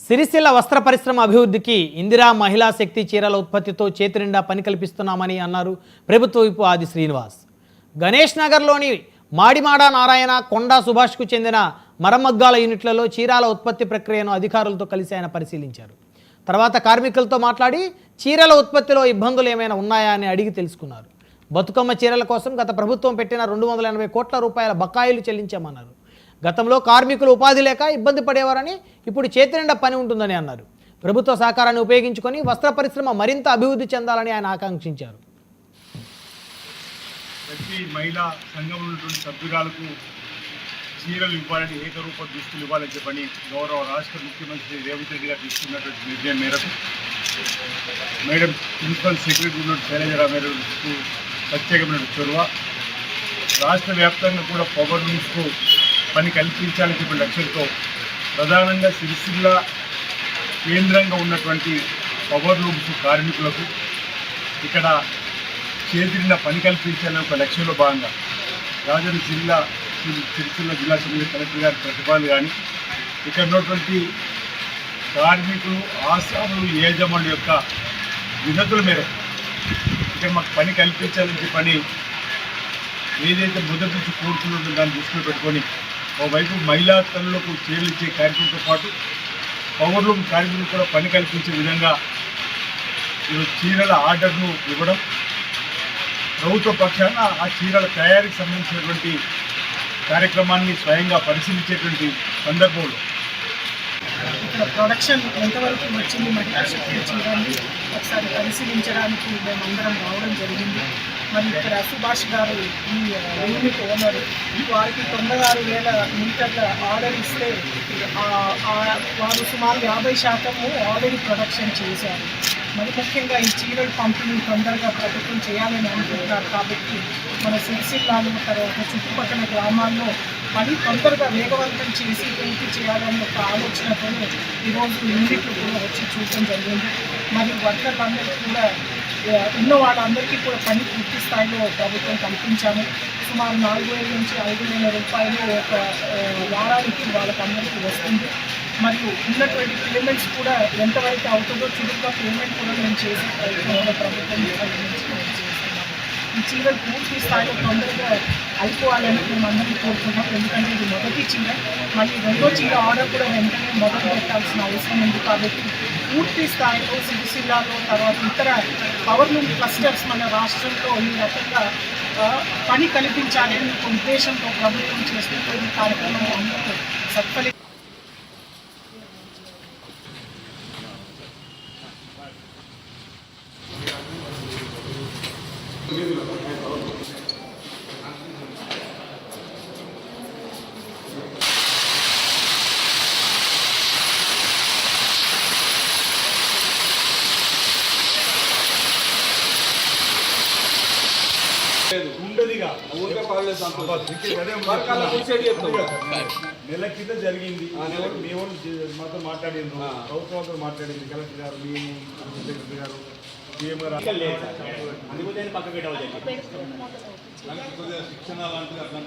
సిరిసిల్ల వస్త్ర పరిశ్రమ అభివృద్ధికి ఇందిరా మహిళా శక్తి చీరల ఉత్పత్తితో చేతినిండా పని కల్పిస్తున్నామని అన్నారు ప్రభుత్వ విప్ ఆది శ్రీనివాస్. గణేష్ నగర్లోని మాడిమాడ నారాయణ కొండా సుభాష్కు చెందిన మరమగ్గాల యూనిట్లలో చీరాల ఉత్పత్తి ప్రక్రియను అధికారులతో కలిసి ఆయన పరిశీలించారు. తర్వాత కార్మికులతో మాట్లాడి చీరల ఉత్పత్తిలో ఇబ్బందులు ఏమైనా ఉన్నాయా అని అడిగి తెలుసుకున్నారు. బతుకమ్మ చీరల కోసం గత ప్రభుత్వం పెట్టిన 280 కోట్ల రూపాయల బకాయిలు చెల్లించామన్నారు. గతంలో కార్మికులు ఉపాధి లేక ఇబ్బంది పడేవారని ఇప్పుడు చేతినిండా పని ఉంటుందని అన్నారు. ప్రభుత్వ సహకారాన్ని ఉపయోగించుకొని వస్త్ర పరిశ్రమ మరింత అభివృద్ధి చెందాలని ఆయన ఆకాంక్షించారు. ప్రతి మహిళా సంఘం ఉన్నటువంటి సభ్యురాలకు చీరలు ఇవ్వాలని, ఏకరూప దుస్తులు ఇవ్వాలని చెప్పని గౌరవ రాష్ట్ర ముఖ్యమంత్రి రేవంత్ రెడ్డి గారు తీసుకున్నటువంటి నిర్ణయం మేరకు మేడం ప్రిన్సిపల్ సెక్రటరీ ఉన్న శైలజరావు మేరకు ప్రత్యేకమైన చొరవ రాష్ట్ర వ్యాప్తంగా కూడా పవర్ లూమ్స్కు పని కల్పించాలని చెప్పిన లక్ష్యంతో ప్రధానంగా సిరిసిల్ల కేంద్రంగా ఉన్నటువంటి పవర్ లూమ్స్ కార్మికులకు ఇక్కడ చేతినిండా పని కల్పించాలని ఒక లక్ష్యంలో భాగంగా రాజన్న సిరిసిల్ల జిల్లా సంబంధించిన కలెక్టర్ గారి ప్రతిపాదన కానీ ఇక్కడ ఉన్నటువంటి కార్మికులు ఆసాములు యజమానుల యొక్క వినతుల మేరకు ఇక్కడ మాకు పని కల్పించాలని చెప్పని ఏదైతే మొదటి నుంచి కోరుతున్నదో దాన్ని దృష్టిలో పెట్టుకొని ఓవైపు మహిళా తల్లులకు చీరలు ఇచ్చే కార్యక్రమంతో పాటు పవర్లూమ్ కార్మికులకు కూడా పని కల్పించే విధంగా ఈరోజు చీరల ఆర్డర్ను ఇవ్వడం, ప్రభుత్వ పక్షాన ఆ చీరల తయారీకి సంబంధించినటువంటి కార్యక్రమాన్ని స్వయంగా పరిశీలించేటువంటి సందర్భంలో ఇక్కడ ప్రొడక్షన్ ఎంతవరకు వచ్చింది మహిళా శక్తి చీరని ఒకసారి పరిశీలించడానికి మేమందరం రావడం జరిగింది. మరి ఇక్కడ సుభాష్ గారు ఈ యూనిట్ ఓనర్, వారికి 96,000 మీటర్ల ఆర్డర్ ఇస్తే వారు సుమారు 50% ఆల్రెడీ ప్రొడక్షన్ చేశారు. మరి ముఖ్యంగా ఈ చీరల పంపిణీ తొందరగా ప్రభుత్వం చేయాలని అనుకుంటున్నారు. కాబట్టి మన సిరిసిల్లాలో తర్వాత చుట్టుపక్కల గ్రామాల్లో పని తొందరగా వేగవంతం చేసి పూర్తి చేయాలని ఒక ఆలోచనతోనే ఈరోజు యూనిట్లు కూడా వచ్చి చూడటం జరిగింది. మరి వర్కర్లందరికీ కూడా ఉన్న వాళ్ళందరికీ కూడా పని పూర్తి స్థాయిలో ప్రభుత్వం కల్పించాము. సుమారు 4,000 నుంచి 5,000 రూపాయలు ఒక వారానికి వాళ్ళకందరికీ వస్తుంది. మరియు ఉన్నటువంటి పేమెంట్స్ కూడా ఎంతవరకు అవుతుందో చురుగ్గా పేమెంట్ కూడా మేము చేసే ప్రయత్నంలో ప్రభుత్వం చేస్తున్నాము. ఈ చీరలు పూర్తి స్థాయిలో తొందరగా అయిపోవాలని మేము అందరికీ కోరుతున్నాం. ఎందుకంటే ఇది మొదటి చీర, మళ్ళీ రెండో చీర ఆర్డర్ కూడా వెంటనే మొదలు పెట్టాల్సిన అవసరం ఉంది. కాబట్టి పూర్తి స్థాయిలో సిరిసిల్లాలో తర్వాత ఇతర పవర్లూమ్ క్లస్టర్స్ మన రాష్ట్రంలో ఈ రకంగా పని కల్పించాలని ఒక ఉద్దేశంతో ప్రభుత్వం చేస్తున్న ఈ కార్యక్రమం అందరూ సత్ఫలి నెల కింద జరిగింది. మీ వాళ్ళు మాతో మాట్లాడింది, ప్రభుత్వంతో మాట్లాడింది, కలెక్టర్ గారు, మేము సెక్రటరీ గారు, సీఎం గారు శిక్షణ లాంటిది అట్లా